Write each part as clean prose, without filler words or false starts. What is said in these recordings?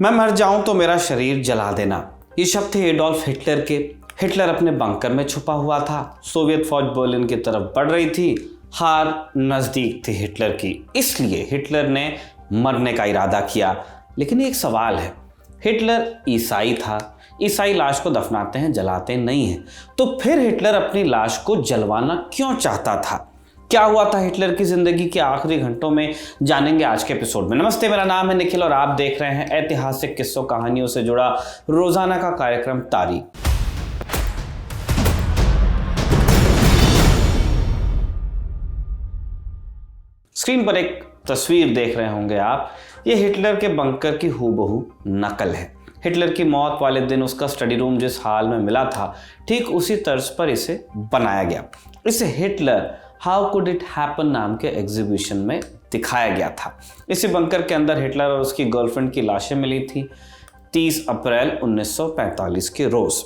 मैं मर जाऊं तो मेरा शरीर जला देना। ये शब्द थे एडोल्फ हिटलर के। हिटलर अपने बंकर में छुपा हुआ था। सोवियत फौज बर्लिन की तरफ बढ़ रही थी। हार नजदीक थी हिटलर की, इसलिए हिटलर ने मरने का इरादा किया। लेकिन एक सवाल है, हिटलर ईसाई था। ईसाई लाश को दफनाते हैं, जलाते नहीं हैं। तो फिर हिटलर अपनी लाश को जलवाना क्यों चाहता था? क्या हुआ था हिटलर की जिंदगी के आखिरी घंटों में, जानेंगे आज के एपिसोड में। नमस्ते, मेरा नाम है निखिल और आप देख रहे हैं ऐतिहासिक किस्सों कहानियों से जुड़ा रोजाना का कार्यक्रम तारीख। स्क्रीन पर एक तस्वीर देख रहे होंगे आप। ये हिटलर के बंकर की हूबहू नकल है। हिटलर की मौत वाले दिन उसका स्टडी रूम जिस हाल में मिला था, ठीक उसी तर्ज पर इसे बनाया गया। इसे Hitler how could it happen नाम के एग्जीबिशन में दिखाया गया था। इसी बंकर के अंदर हिटलर और उसकी गर्लफ्रेंड की लाशें मिली थी 30 अप्रैल 1945 के रोज।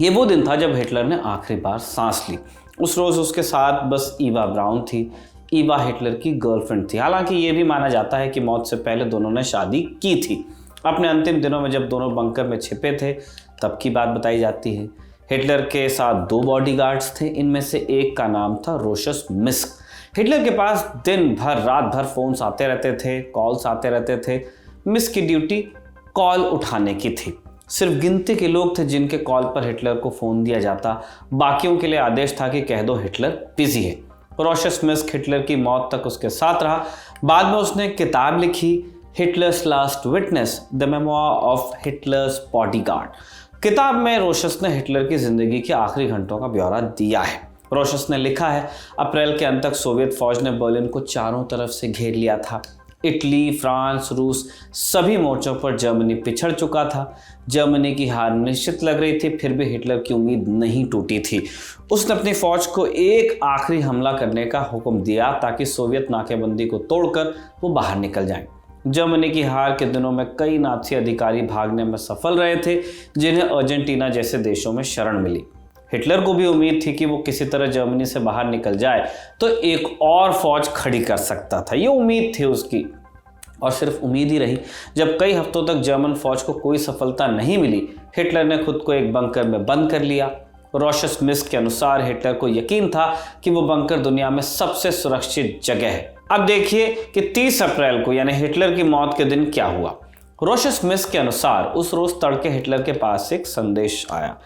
ये वो दिन था जब हिटलर ने आखिरी बार सांस ली। उस रोज उसके साथ बस ईवा ब्राउन थी। ईवा हिटलर की गर्लफ्रेंड थी। हालांकि ये भी माना जाता है कि मौत से पहले दोनों ने शादी की थी। अपने अंतिम दिनों में जब दोनों बंकर में छिपे थे तब की बात बताई जाती है। हिटलर के साथ 2 बॉडीगार्ड्स थे। इनमें से एक का नाम था रोशस मिस्क। हिटलर के पास दिन भर रात भर फोन्स आते रहते थे, कॉल्स आते रहते थे। मिस्क की ड्यूटी कॉल उठाने की थी। सिर्फ गिनती के लोग थे जिनके कॉल पर हिटलर को फ़ोन दिया जाता। बाकियों के लिए आदेश था कि कह दो हिटलर बिजी है। रोशस मिस्क हिटलर की मौत तक उसके साथ रहा। बाद में उसने एक किताब लिखी, Hitler's last witness, the memoir of Hitler's bodyguard. किताब में रोशस ने हिटलर की जिंदगी के आखिरी घंटों का ब्यौरा दिया है। रोशस ने लिखा है, अप्रैल के अंत तक सोवियत फौज ने बर्लिन को चारों तरफ से घेर लिया था। इटली, फ्रांस, रूस सभी मोर्चों पर जर्मनी पिछड़ चुका था। जर्मनी की हार निश्चित लग रही थी, फिर भी हिटलर की उम्मीद नहीं टूटी थी। उसने अपनी फौज को एक आखिरी हमला करने का हुक्म दिया ताकि सोवियत नाकेबंदी को तोड़कर वो बाहर निकल जाएं। जर्मनी की हार के दिनों में कई नाज़ी अधिकारी भागने में सफल रहे थे, जिन्हें अर्जेंटीना जैसे देशों में शरण मिली। हिटलर को भी उम्मीद थी कि वो किसी तरह जर्मनी से बाहर निकल जाए तो एक और फौज खड़ी कर सकता था। ये उम्मीद थी उसकी, और सिर्फ उम्मीद ही रही। जब कई हफ्तों तक जर्मन फौज को कोई सफलता नहीं मिली, हिटलर ने खुद को एक बंकर में बंद कर लिया। रोशस मिस्क के अनुसार हिटलर को यकीन था कि वो बंकर दुनिया में सबसे सुरक्षित जगह है। अब देखिए कि 30 अप्रैल को यानी हिटलर की मौत के दिन क्या हुआ। रोशस मिस्क के अनुसार उस रोज तड़के हिटलर के पास एक संदेश आया।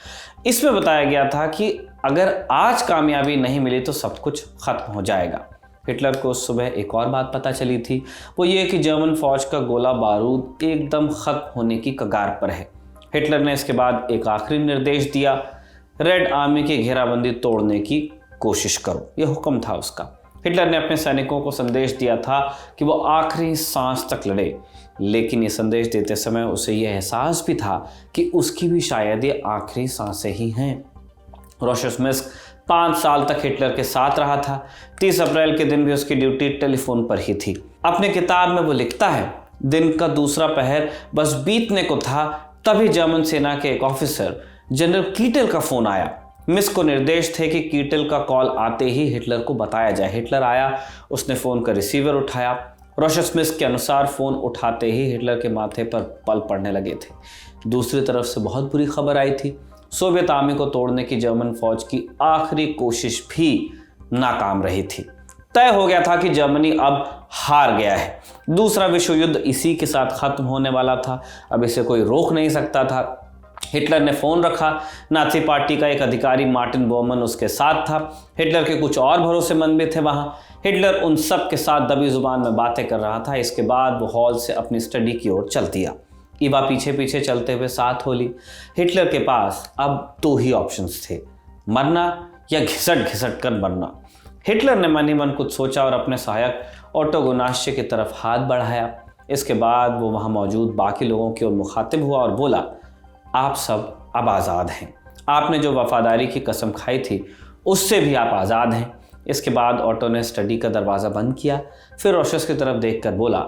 इसमें बताया गया था कि अगर आज कामयाबी नहीं मिली तो सब कुछ खत्म हो जाएगा। हिटलर को उस सुबह एक और बात पता चली थी, वो ये कि जर्मन फौज का गोला बारूद एकदम खत्म होने की कगार पर है। हिटलर ने इसके बाद एक आखिरी निर्देश दिया, रेड आर्मी की घेराबंदी तोड़ने की कोशिश करो। यह हुक्म था उसका। हिटलर ने अपने सैनिकों को संदेश दिया था कि वो आखिरी सांस तक लड़े, लेकिन ये संदेश देते समय उसे यह एहसास भी था कि उसकी भी शायद ये आखिरी सांसें ही हैं। रोशस मिस्क 5 साल तक हिटलर के साथ रहा था। 30 अप्रैल के दिन भी उसकी ड्यूटी टेलीफोन पर ही थी। अपने किताब में वो लिखता है, दिन का दूसरा पहर बस बीतने को था, तभी जर्मन सेना के एक ऑफिसर जनरल कीटल का फोन आया। मिस्क को निर्देश थे कि कीटल का कॉल आते ही हिटलर को बताया जाए। हिटलर आया, उसने फोन का रिसीवर उठाया। रोशस मिस्क के अनुसार फोन उठाते ही हिटलर के माथे पर पल पड़ने लगे थे। दूसरी तरफ से बहुत बुरी खबर आई थी। सोवियत आर्मी को तोड़ने की जर्मन फौज की आखिरी कोशिश भी नाकाम रही थी। तय हो गया था कि जर्मनी अब हार गया है। दूसरा विश्व युद्ध इसी के साथ खत्म होने वाला था। अब इसे कोई रोक नहीं सकता था। हिटलर ने फ़ोन रखा। नाज़ी पार्टी का एक अधिकारी मार्टिन बोमन उसके साथ था। हिटलर के कुछ और भरोसेमंद भी थे वहाँ। हिटलर उन सब के साथ दबी जुबान में बातें कर रहा था। इसके बाद वो हॉल से अपनी स्टडी की ओर चल दिया। ईवा पीछे पीछे चलते हुए साथ हो ली। हिटलर के पास अब 2 ही ऑप्शंस थे, मरना या घिसट घिसट कर मरना। हिटलर ने मन ही मन कुछ सोचा और अपने सहायक ऑटो गुनाश्य की तरफ हाथ बढ़ाया। इसके बाद वो वहाँ मौजूद बाकी लोगों की ओर मुखातिब हुआ और बोला, आप सब अब आज़ाद हैं। आपने जो वफादारी की कसम खाई थी उससे भी आप आज़ाद हैं। इसके बाद ऑटो ने स्टडी का दरवाज़ा बंद किया। फिर रोशस की तरफ देखकर बोला,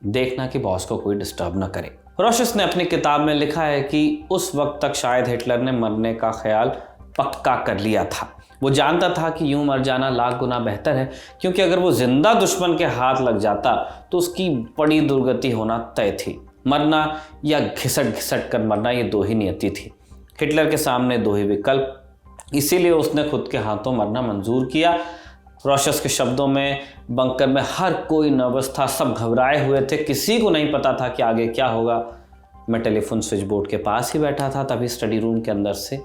देखना कि बॉस को कोई डिस्टर्ब न करे। रोशस ने अपनी किताब में लिखा है कि उस वक्त तक शायद हिटलर ने मरने का ख्याल पक्का कर लिया था। वो जानता था कि यूं मर जाना लाख गुना बेहतर है, क्योंकि अगर वो जिंदा दुश्मन के हाथ लग जाता तो उसकी बड़ी दुर्गति होना तय थी। मरना या घिसट घिसट कर मरना, ये दो ही नियति थी। हिटलर के सामने दो ही विकल्प, इसीलिए उसने खुद के हाथों मरना मंजूर किया। रॉशस के शब्दों में, बंकर में हर कोई नर्वस था, सब घबराए हुए थे, किसी को नहीं पता था कि आगे क्या होगा। मैं टेलीफोन स्विच बोर्ड के पास ही बैठा था, तभी स्टडी रूम के अंदर से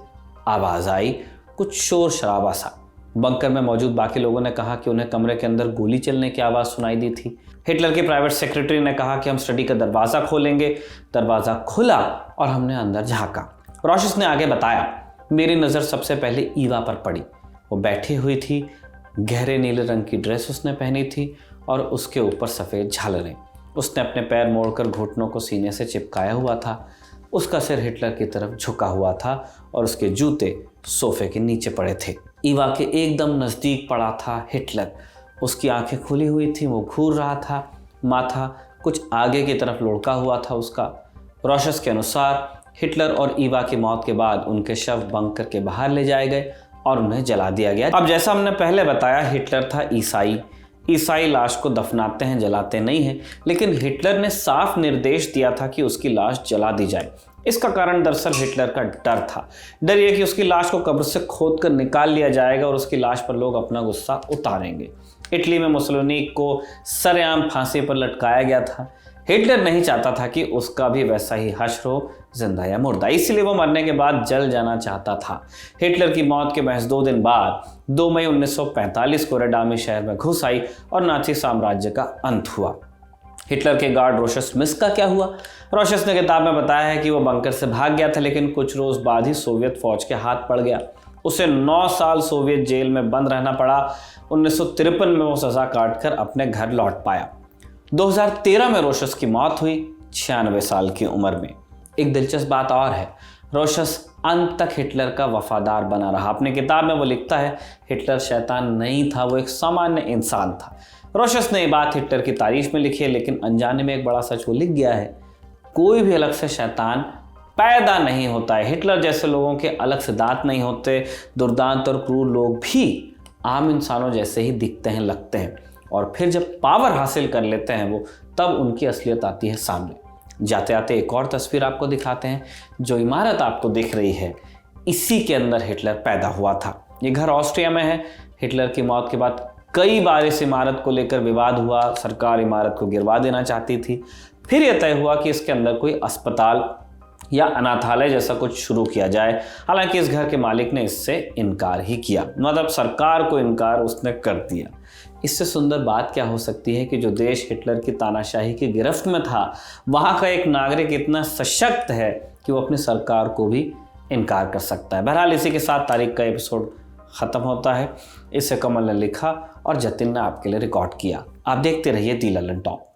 आवाज़ आई, कुछ शोर शराबा सा। बंकर में मौजूद बाकी लोगों ने कहा कि उन्हें कमरे के अंदर गोली चलने की आवाज़ सुनाई दी थी। हिटलर की प्राइवेट सेक्रेटरी ने कहा कि हम स्टडी का दरवाज़ा खोलेंगे। दरवाज़ा खुला और हमने अंदर झांका। रॉशस ने आगे बताया, मेरी नज़र सबसे पहले ईवा पर पड़ी। वो बैठी हुई थी, गहरे नीले रंग की ड्रेस उसने पहनी थी और उसके ऊपर सफ़ेद झालरें। उसने अपने पैर मोड़कर घुटनों को सीने से चिपकाया हुआ था। उसका सिर हिटलर की तरफ झुका हुआ था और उसके जूते सोफे के नीचे पड़े थे। ईवा के एकदम नज़दीक पड़ा था हिटलर। उसकी आंखें खुली हुई थी, वो घूर रहा था, माथा कुछ आगे की तरफ लुढ़का हुआ था उसका। रॉशस के अनुसार हिटलर और ईवा की मौत के बाद उनके शव बंकर के बाहर ले जाए गए और उन्हें जला दिया गया। अब जैसा हमने पहले बताया, हिटलर था ईसाई। ईसाई लाश को दफनाते हैं, जलाते नहीं हैं, लेकिन हिटलर ने साफ निर्देश दिया था कि उसकी लाश जला दी जाए। इसका कारण दरअसल हिटलर का डर था। डर यह कि उसकी लाश को कब्र से खोद कर निकाल लिया जाएगा और उसकी लाश पर लोग अपना गुस्सा उतारेंगे। इटली में मुसोलिनी को सरेआम फांसी पर लटकाया गया था। हिटलर नहीं चाहता था कि उसका भी वैसा ही हश्र हो, जिंदा या मुर्दा, इसलिए वो मरने के बाद जल जाना चाहता था। हिटलर की मौत के महज 2 दिन बाद 2 मई 1945 को रेडामी शहर में घुस आई और नाची साम्राज्य का अंत हुआ। हिटलर के गार्ड रोशस स्मिथ का क्या हुआ? रोशस ने किताब में बताया है कि वो बंकर से भाग गया था, लेकिन कुछ रोज बाद ही सोवियत फौज के हाथ पड़ गया। उसे 9 साल सोवियत जेल में बंद रहना पड़ा। 1953 में वो सजा काटकर अपने घर लौट पाया। 2013 में रोशस की मौत हुई, 96 साल की उम्र में। एक दिलचस्प बात और है, रोशस अंत तक हिटलर का वफादार बना रहा। अपनी किताब में वो लिखता है, हिटलर शैतान नहीं था, वो एक सामान्य इंसान था। रोशस ने ये बात हिटलर की तारीफ में लिखी है, लेकिन अनजाने में एक बड़ा सच वो लिख गया है, कोई भी अलग से शैतान पैदा नहीं होता है। हिटलर जैसे लोगों के अलग से दांत नहीं होते। दुर्दांत और क्रूर लोग भी आम इंसानों जैसे ही दिखते हैं, लगते हैं, और फिर जब पावर हासिल कर लेते हैं वो, तब उनकी असलियत आती है सामने। जाते आते एक और तस्वीर आपको दिखाते हैं। जो इमारत आपको दिख रही है, इसी के अंदर हिटलर पैदा हुआ था। ये घर ऑस्ट्रिया में है। हिटलर की मौत के बाद कई बार इस इमारत को लेकर विवाद हुआ। सरकार इमारत को गिरवा देना चाहती थी। फिर यह तय हुआ कि इसके अंदर कोई अस्पताल या अनाथालय जैसा कुछ शुरू किया जाए। हालांकि इस घर के मालिक ने इससे इनकार ही किया, मतलब सरकार को इनकार उसने कर दिया। इससे सुंदर बात क्या हो सकती है कि जो देश हिटलर की तानाशाही की गिरफ्त में था, वहाँ का एक नागरिक इतना सशक्त है कि वो अपनी सरकार को भी इनकार कर सकता है। बहरहाल इसी के साथ तारीख का एपिसोड ख़त्म होता है। इसे कमल ने लिखा और जतिन ने आपके लिए रिकॉर्ड किया। आप देखते रहिए दी ललन टॉक।